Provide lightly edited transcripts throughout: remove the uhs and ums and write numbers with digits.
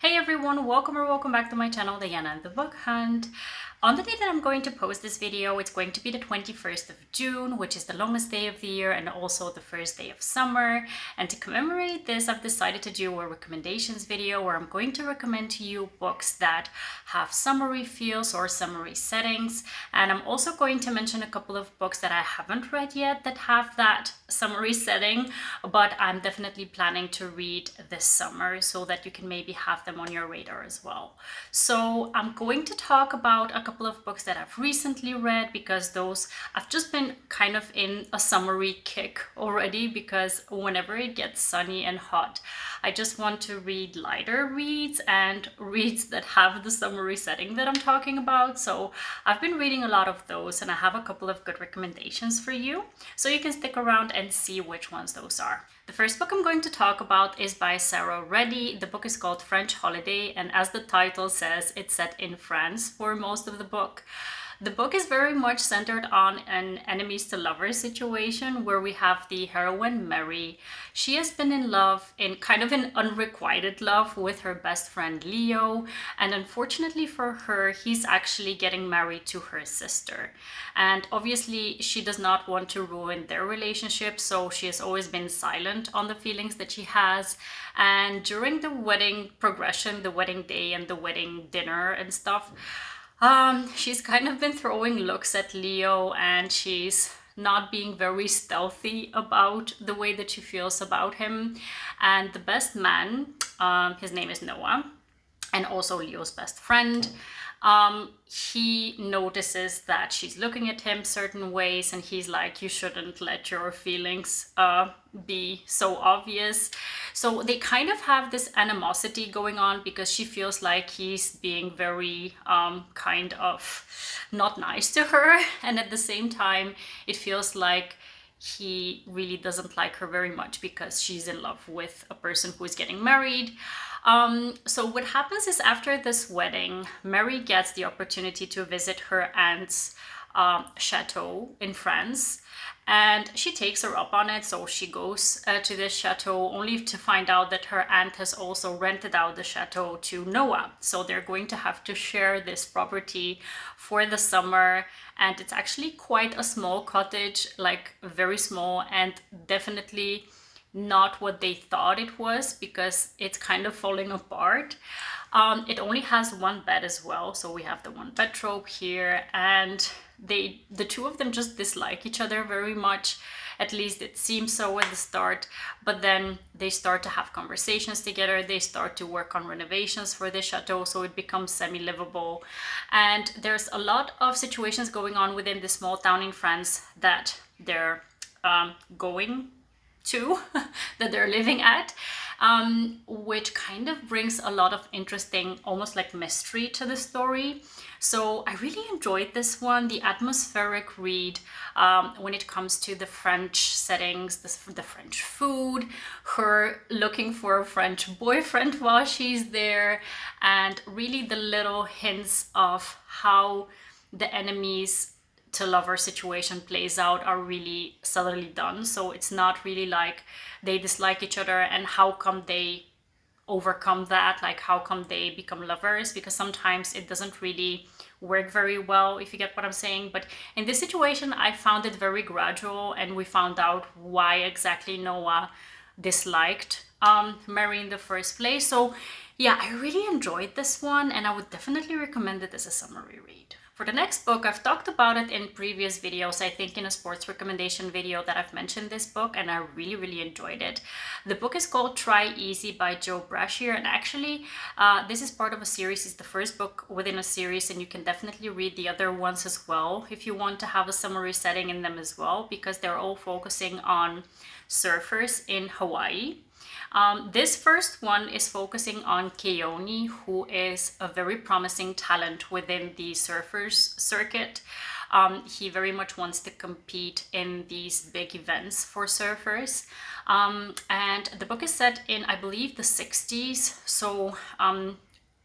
Hey everyone, welcome or welcome back to my channel, Diana and the Book Hunt. On the day that I'm going to post this video, it's going to be the 21st of June, which is the longest day of the year and also the first day of summer. And to commemorate this, I've decided to do a recommendations video where I'm going to recommend to you books that have summery feels or summery settings. And I'm also going to mention a couple of books that I haven't read yet that have that summery setting, but I'm definitely planning to read this summer so that you can maybe have them on your radar as well. So I'm going to talk about a couple of books that I've recently read because those I've just been kind of in a summery kick already, because whenever it gets sunny and hot, I just want to read lighter reads and reads that have the summery setting that I'm talking about. So I've been reading a lot of those and I have a couple of good recommendations for you. So you can stick around and see which ones those are. The first book I'm going to talk about is by Sarah Reddy. The book is called French Holiday, and as the title says, it's set in France for most of the book. The book is very much centered on an enemies to lovers situation where we have the heroine Mary. She has been in love, in kind of an unrequited love, with her best friend Leo, and unfortunately for her, he's actually getting married to her sister. And obviously she does not want to ruin their relationship, so she has always been silent on the feelings that she has. And during the wedding progression, the wedding day and the wedding dinner and stuff, she's kind of been throwing looks at Leo, and she's not being very stealthy about the way that she feels about him. And the best man, his name is Noah, and also Leo's best friend, he notices that she's looking at him certain ways, and he's like, you shouldn't let your feelings be so obvious. So they kind of have this animosity going on because she feels like he's being very kind of not nice to her, and at the same time it feels like he really doesn't like her very much because she's in love with a person who is getting married. So what happens is, after this wedding, Mary gets the opportunity to visit her aunt's chateau in France, and she takes her up on it. So she goes to this chateau only to find out that her aunt has also rented out the chateau to Noah. So they're going to have to share this property for the summer. And it's actually quite a small cottage, like very small, and definitely not what they thought it was, because it's kind of falling apart. It only has one bed as well, so we have the one bed trope here, and the two of them just dislike each other very much. At least it seems so at the start, but then they start to have conversations together. They start to work on renovations for the chateau, so it becomes semi-livable. And there's a lot of situations going on within this small town in France that they're going to, that they're living at, which kind of brings a lot of interesting, almost like mystery to the story. So I really enjoyed this one. The atmospheric read, when it comes to the French settings, the French food, her looking for a French boyfriend while she's there, and really the little hints of how the enemies to lover situation plays out are really subtly done. So it's not really like they dislike each other and how come they overcome that, like how come they become lovers, because sometimes it doesn't really work very well, if you get what I'm saying. But in this situation, I found it very gradual, and we found out why exactly Noah disliked Mary in the first place. So yeah, I really enjoyed this one, and I would definitely recommend it as a summary read. For the next book, I've talked about it in previous videos. I think in a sports recommendation video that I've mentioned this book, and I really enjoyed it. The book is called Try Easy by Brashear, and actually this is part of a series. It's the first book within a series, and you can definitely read the other ones as well if you want to have a summary setting in them as well, because they're all focusing on surfers in Hawaii. This first one is focusing on Keone, who is a very promising talent within the surfers circuit. He very much wants to compete in these big events for surfers. And the book is set in, I believe, the 60s. So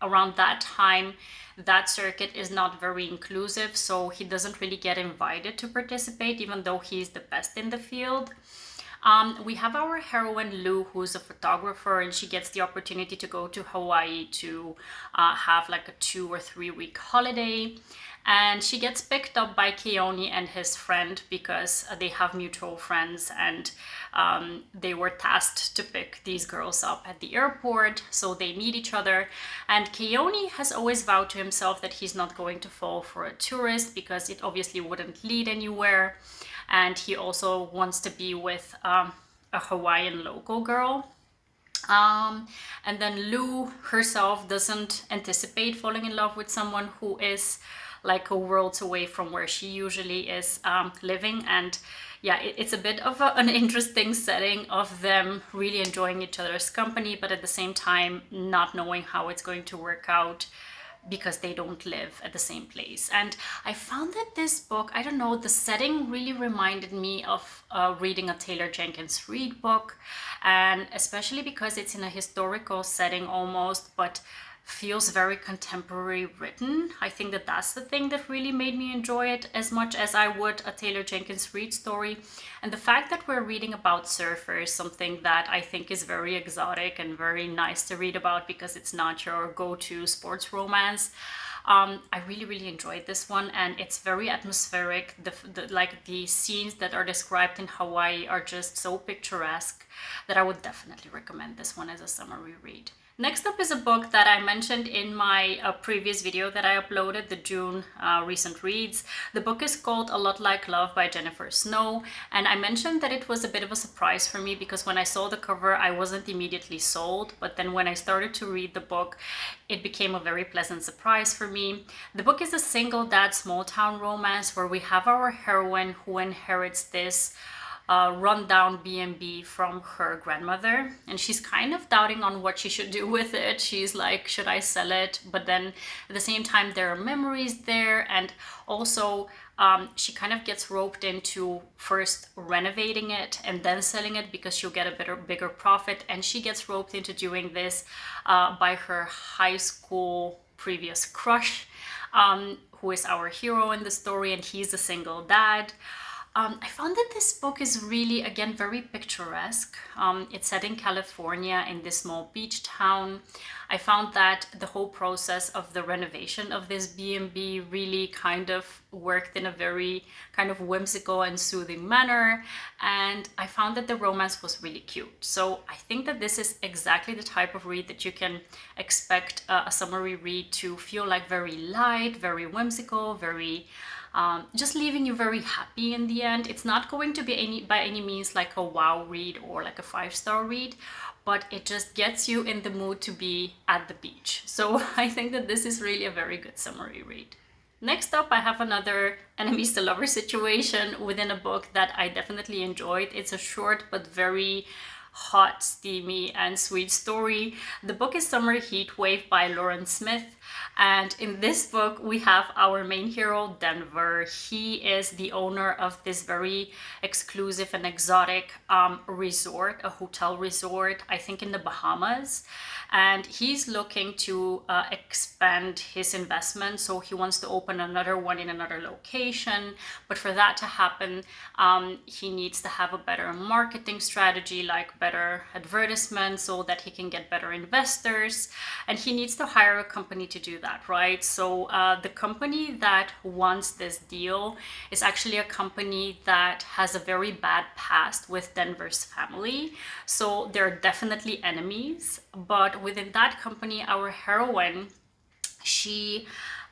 around that time, that circuit is not very inclusive. So he doesn't really get invited to participate, even though he's the best in the field. We have our heroine Lou, who's a photographer, and she gets the opportunity to go to Hawaii to have like a 2 or 3 week holiday. And she gets picked up by Keone and his friend because they have mutual friends, and they were tasked to pick these girls up at the airport. So they meet each other. And Keone has always vowed to himself that he's not going to fall for a tourist because it obviously wouldn't lead anywhere. And he also wants to be with a Hawaiian local girl. And then Lou herself doesn't anticipate falling in love with someone who is like a world away from where she usually is living. And yeah, it's a bit of an interesting setting of them really enjoying each other's company, but at the same time not knowing how it's going to work out because they don't live at the same place. And I found that this book, I don't know, the setting really reminded me of reading a Taylor Jenkins Reid book, and especially because it's in a historical setting almost, but feels very contemporary written. I think that that's the thing that really made me enjoy it as much as I would a Taylor Jenkins Reid story. And the fact that we're reading about surfers, something that I think is very exotic and very nice to read about because it's not your go-to sports romance. I really enjoyed this one, and it's very atmospheric. The scenes that are described in Hawaii are just so picturesque that I would definitely recommend this one as a summer reread. Next up is a book that I mentioned in my previous video that I uploaded, the June recent reads. The book is called A Lot Like Love by Jennifer Snow, and I mentioned that it was a bit of a surprise for me because when I saw the cover I wasn't immediately sold, but then when I started to read the book it became a very pleasant surprise for me. The book is a single dad small town romance where we have our heroine who inherits this rundown B&B from her grandmother, and she's kind of doubting on what she should do with it. She's like, should I sell it? But then at the same time there are memories there, and also she kind of gets roped into first renovating it and then selling it because she'll get a bigger profit, and she gets roped into doing this by her high school previous crush, who is our hero in the story, and he's a single dad. I found that this book is really, again, very picturesque. It's set in California in this small beach town. I found that the whole process of the renovation of this B&B really kind of worked in a very kind of whimsical and soothing manner. And I found that the romance was really cute. So I think that this is exactly the type of read that you can expect a summer read to feel like, very light, very whimsical, very just leaving you very happy in the end. It's not going to be by any means like a wow read or like a 5-star read, but it just gets you in the mood to be at the beach. So I think that this is really a very good summary read. Next up, I have another enemies to lovers situation within a book that I definitely enjoyed. It's a short but very hot, steamy, and sweet story. The book is Summer Heat Wave by Lauren Smith. And in this book, we have our main hero, Denver. He is the owner of this very exclusive and exotic resort, a hotel resort, I think in the Bahamas. And he's looking to expand his investment. So he wants to open another one in another location. But for that to happen, he needs to have a better marketing strategy, like better advertisements, so that he can get better investors. And he needs to hire a company to do that, right? So the company that wants this deal is actually a company that has a very bad past with Denver's family. So they're definitely enemies. But within that company, our heroine, she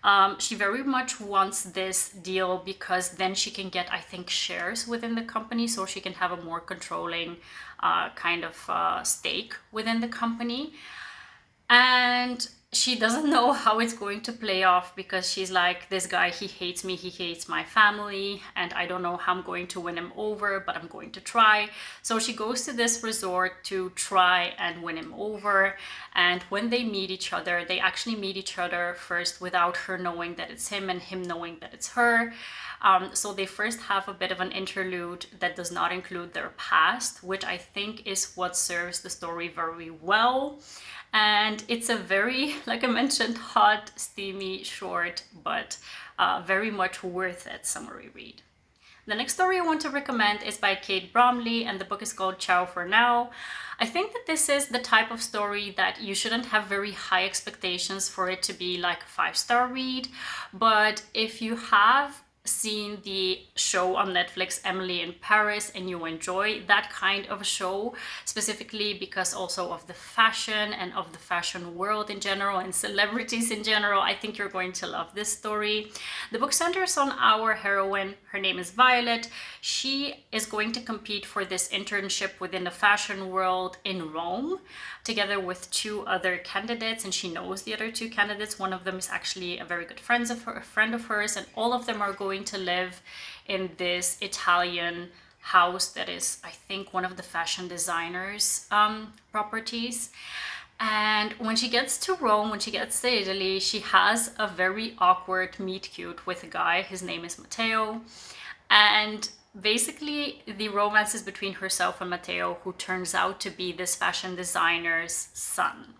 very much wants this deal because then she can get, I think, shares within the company, so she can have a more controlling kind of stake within the company. And she doesn't know how it's going to play off because she's like, this guy, he hates me, he hates my family, and I don't know how I'm going to win him over, but I'm going to try. So she goes to this resort to try and win him over. And when they meet each other, they actually meet each other first without her knowing that it's him and him knowing that it's her. So they first have a bit of an interlude that does not include their past, which I think is what serves the story very well. And it's a very, like I mentioned, hot, steamy, short, but very much worth it summary read. The next story I want to recommend is by Kate Bromley, and the book is called Ciao for Now. I think that this is the type of story that you shouldn't have very high expectations for it to be like a 5-star read, but if you have seen the show on Netflix Emily in Paris and you enjoy that kind of a show, specifically because also of the fashion and of the fashion world in general and celebrities in general, I think you're going to love this story. The book centers on our heroine. Her name is Violet. She is going to compete for this internship within the fashion world in Rome together with 2 other candidates, and she knows the other 2 candidates. One of them is actually a very good friend of hers, and all of them are going to live in this Italian house that is, I think, one of the fashion designers' properties. And when she gets to Rome, when she gets to Italy, she has a very awkward meet cute with a guy. His name is Matteo. And basically the romance is between herself and Matteo, who turns out to be this fashion designer's son.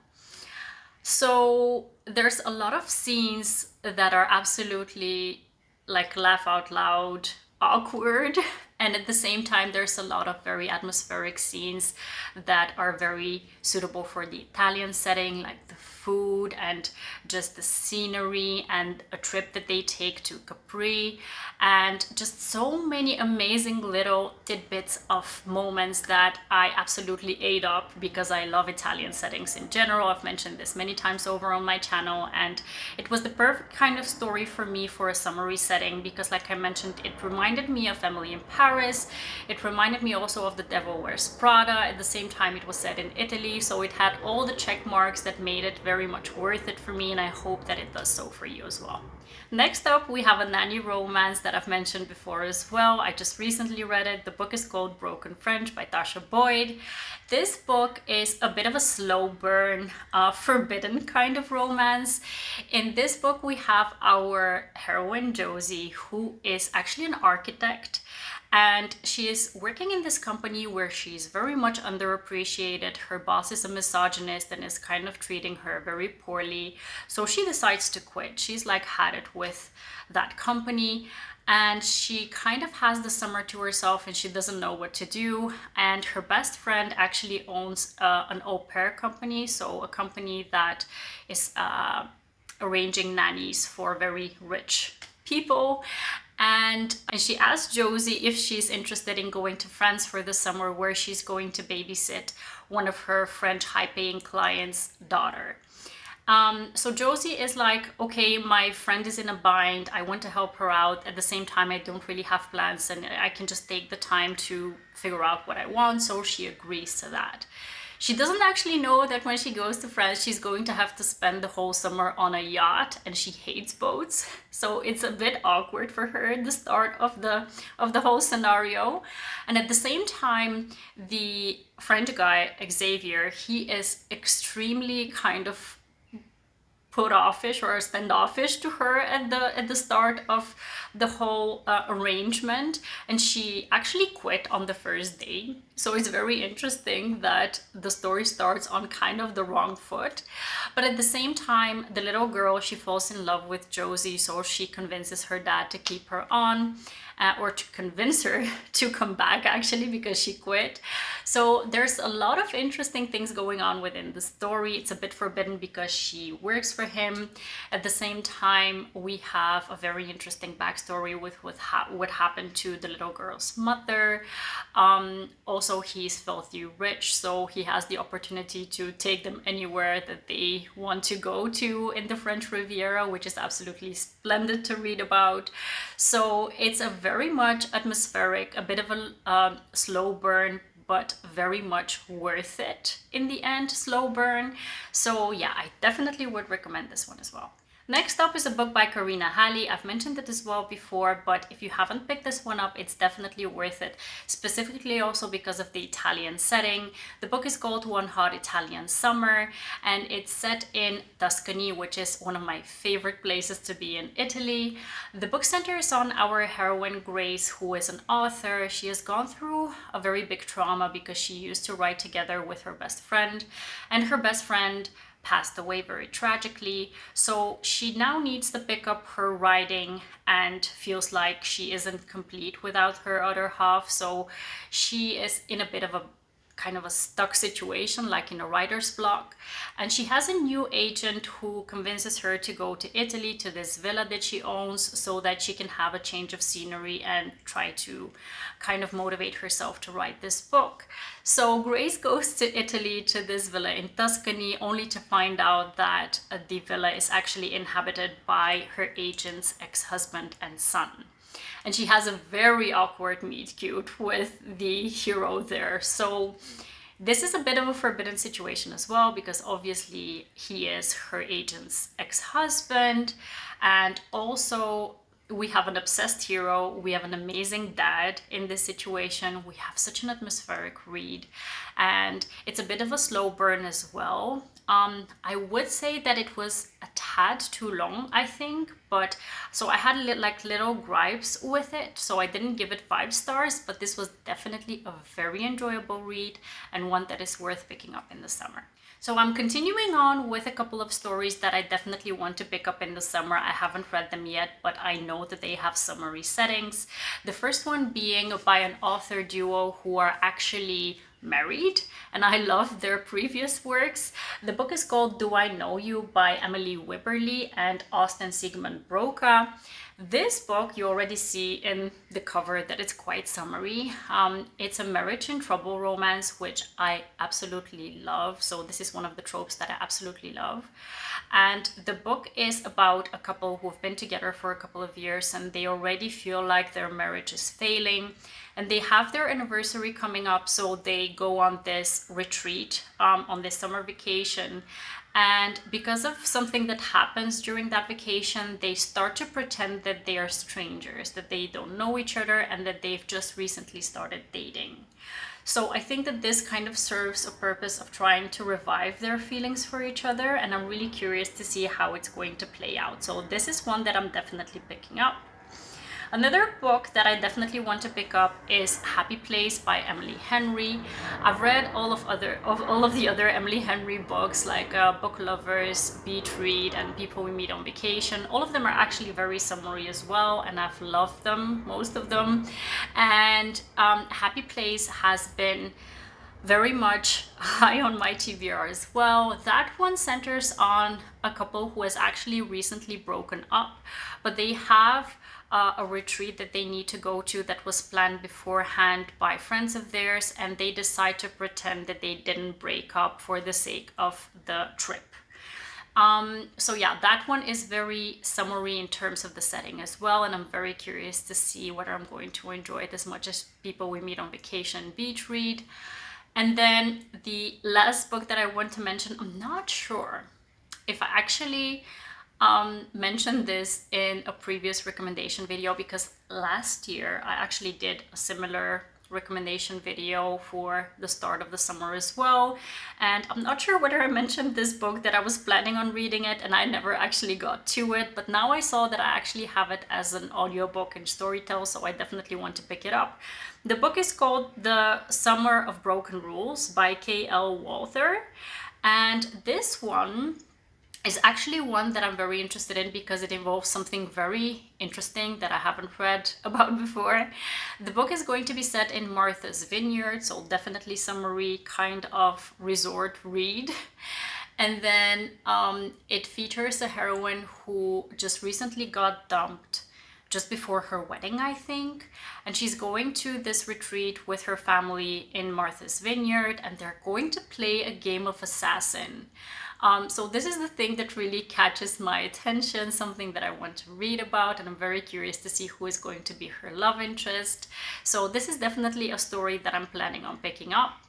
So there's a lot of scenes that are absolutely like laugh out loud awkward, and at the same time there's a lot of very atmospheric scenes that are very suitable for the Italian setting, like the food and just the scenery and a trip that they take to Capri, and just so many amazing little tidbits of moments that I absolutely ate up because I love Italian settings in general. I've mentioned this many times over on my channel, and it was the perfect kind of story for me for a summery setting because, like I mentioned, it reminded me of Emily in Paris. It reminded me also of The Devil Wears Prada. At the same time, it was set in Italy, so it had all the check marks that made it very much worth it for me, and I hope that it does so for you as well. Next up, we have a nanny romance that I've mentioned before as well. I just recently read it. The book is called Broken French by Tasha Boyd. This book is a bit of a slow burn, forbidden kind of romance. In this book, we have our heroine Josie, who is actually an architect. And she is working in this company where she's very much underappreciated. Her boss is a misogynist and is kind of treating her very poorly. So she decides to quit. She's like had it with that company, and she kind of has the summer to herself and she doesn't know what to do. And her best friend actually owns an au pair company, so a company that is arranging nannies for very rich people. And she asked Josie if she's interested in going to France for the summer, where she's going to babysit one of her French high-paying clients' daughter. So Josie is like, okay, my friend is in a bind. I want to help her out. At the same time, I don't really have plans and I can just take the time to figure out what I want. So she agrees to that. She doesn't actually know that when she goes to France, she's going to have to spend the whole summer on a yacht, and she hates boats. So it's a bit awkward for her at the start of the whole scenario. And at the same time, the French guy, Xavier, he is extremely kind of put offish or standoffish to her at the start of the whole arrangement, and she actually quit on the first day. So it's very interesting that the story starts on kind of the wrong foot, but at the same time the little girl, she falls in love with Josie, so she convinces her dad to keep her on, or to convince her to come back actually, because she quit. So there's a lot of interesting things going on within the story. It's a bit forbidden because she works for him. At the same time, we have a very interesting backstory with what happened to the little girl's mother. Also, he's filthy rich, so he has the opportunity to take them anywhere that they want to go to in the French Riviera, which is absolutely splendid to read about. So it's a very much atmospheric, a bit of a slow burn, but very much worth it in the end, slow burn. So yeah, I definitely would recommend this one as well. Next up is a book by Karina Halle. I've mentioned it as well before, but if you haven't picked this one up, it's definitely worth it, specifically also because of the Italian setting. The book is called One Hot Italian Summer, and it's set in Tuscany, which is one of my favorite places to be in Italy. The book centers on our heroine Grace, who is an author. She has gone through a very big trauma because she used to write together with her best friend, and her best friend passed away very tragically. So she now needs to pick up her writing and feels like she isn't complete without her other half. So she is in a bit of a kind of a stuck situation, like in a writer's block. And she has a new agent who convinces her to go to Italy, to this villa that she owns, so that she can have a change of scenery and try to kind of motivate herself to write this book. So Grace goes to Italy, to this villa in Tuscany, only to find out that the villa is actually inhabited by her agent's ex-husband and son. And she has a very awkward meet cute with the hero there. So this is a bit of a forbidden situation as well, because obviously he is her agent's ex-husband. And also we have an obsessed hero. We have an amazing dad in this situation. We have such an atmospheric read, and it's a bit of a slow burn as well. I would say that it was a tad too long, I think, but so I had like little gripes with it, so I didn't give it 5 stars, but this was definitely a very enjoyable read and one that is worth picking up in the summer. So I'm continuing on with a couple of stories that I definitely want to pick up in the summer. I haven't read them yet, but I know that they have summery settings. The first one being by an author duo who are actually married, and I love their previous works. The book is called Do I Know You by Emily Wibberley and Austin Sigmund Broca. This book, you already see in the cover that it's quite summery. It's a marriage in trouble romance, which I absolutely love. So this is one of the tropes that I absolutely love. And the book is about a couple who've been together for a couple of years, and they already feel like their marriage is failing. And they have their anniversary coming up, so they go on this retreat on this summer vacation. And because of something that happens during that vacation, they start to pretend that they are strangers, that they don't know each other, and that they've just recently started dating. So I think that this kind of serves a purpose of trying to revive their feelings for each other, and I'm really curious to see how it's going to play out. So this is one that I'm definitely picking up. Another book that I definitely want to pick up is Happy Place by Emily Henry. I've read all of the other Emily Henry books, like Booklovers, Beach Read, and People We Meet on Vacation. All of them are actually very summery as well, and I've loved them, most of them. And Happy Place has been very much high on my TBR as well. That one centers on a couple who has actually recently broken up, but they have a retreat that they need to go to that was planned beforehand by friends of theirs, and they decide to pretend that they didn't break up for the sake of the trip. So yeah, that one is very summery in terms of the setting as well, and I'm very curious to see whether I'm going to enjoy it as much as People We Meet on Vacation, Beach Read. And then the last book that I want to mention, I'm not sure if I actually mentioned this in a previous recommendation video, because last year I actually did a similar recommendation video for the start of the summer as well, and I'm not sure whether I mentioned this book, that I was planning on reading it and I never actually got to it, but now I saw that I actually have it as an audiobook in Storytel, so I definitely want to pick it up. The book is called The Summer of Broken Rules by K.L. Walther, and this one is actually one that I'm very interested in because it involves something very interesting that I haven't read about before. The book is going to be set in Martha's Vineyard, so definitely summery kind of resort read. And then it features a heroine who just recently got dumped just before her wedding, I think. And she's going to this retreat with her family in Martha's Vineyard, and they're going to play a game of assassin. So this is the thing that really catches my attention, something that I want to read about, and I'm very curious to see who is going to be her love interest. So this is definitely a story that I'm planning on picking up.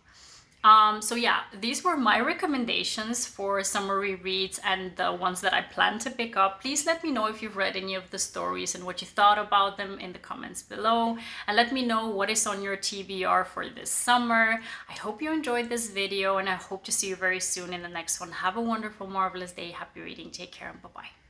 So yeah, these were my recommendations for summery reads and the ones that I plan to pick up. Please let me know if you've read any of the stories and what you thought about them in the comments below. And let me know what is on your TBR for this summer. I hope you enjoyed this video, and I hope to see you very soon in the next one. Have a wonderful, marvelous day. Happy reading. Take care, and bye-bye.